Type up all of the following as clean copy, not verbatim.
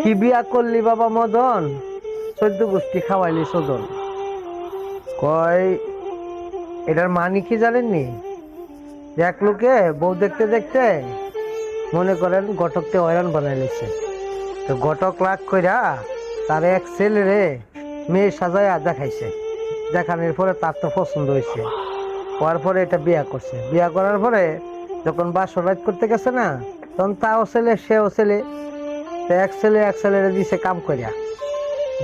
কি বিয়া করলি বাবা মদন, 14 গোষ্ঠী খাওয়াইলি সদন। কয় এটার মানে কি জানেননি? এক লোকে বউ দেখতে দেখতে মনে করেন ঘটককে হয়রান বানাই নিছে। তো ঘটক রাগ কইরা তার এক ছেলেরে মেয়ে সাজায়া দেখাইছে। দেখানোর পরে তার তো পছন্দ হয়েছে, হওয়ার পরে এটা বিয়া করছে। বিয়া করার পরে যখন বাসর রাত করতে গেছে না, তখন তাও ছেলে সেও ছেলে, এক ছেলেরে দিছে কাম করিয়া।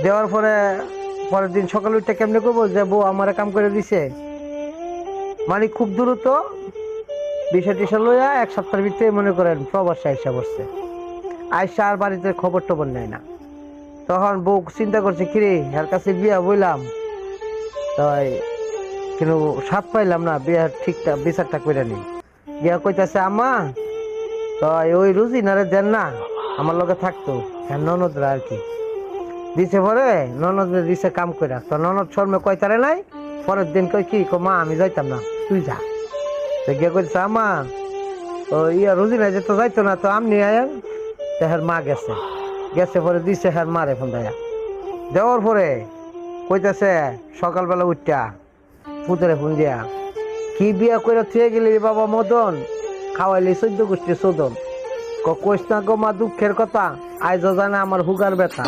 দেওয়ার পরে পরের দিন সকালে উঠে কেমনে করবো যে বউ আমারে কাম করে দিছে, মানে খুব দ্রুত বিষয় টিসা লইয়া 1 সপ্তাহের ভিতরে মনে করেন প্রবাসে আইসা বসছে। আইসা আর বাড়িতে খবর টবর নেয় না। তখন বউ চিন্তা করছে, কিরে এর কাছে বিয়া বইলাম, তাই কিন্তু সাথ পাইলাম না, বিয়ার ঠিকঠাক বিচারটা করে নি। গিয়া কইতাছে আম্মা, তাই ওই রুজিনারে দেন না, আমার লগে থাকতো। হ্যাঁ ননদরা আর কি দিছে। পরে ননদ দিছে কাম কইরা, তো ননদ শর্মে কইতারে নাই। পরের দিন কই কি মা আমি যাইতাম না, তুই যা। তো গিয়ে কইছে আম্মা, ও ইয়া রুজিনা যে তো যাইতো না, তো আমনি আয়েন। হের মা গেছে গেছে পরে দিছে হের মারে ফোন দেয়া। দেওয়ার পরে কইতাছে সকালবেলা উঠটা পুতরে ফোন দিয়া, কি বিয়া করে থুয়ে গেলি বাবা মদন, খাওয়াইলি 14 গোষ্ঠী শোধন। কইস না গো মা দুঃখের কথা, আইজ জানে আমার হুগার ব্যথা।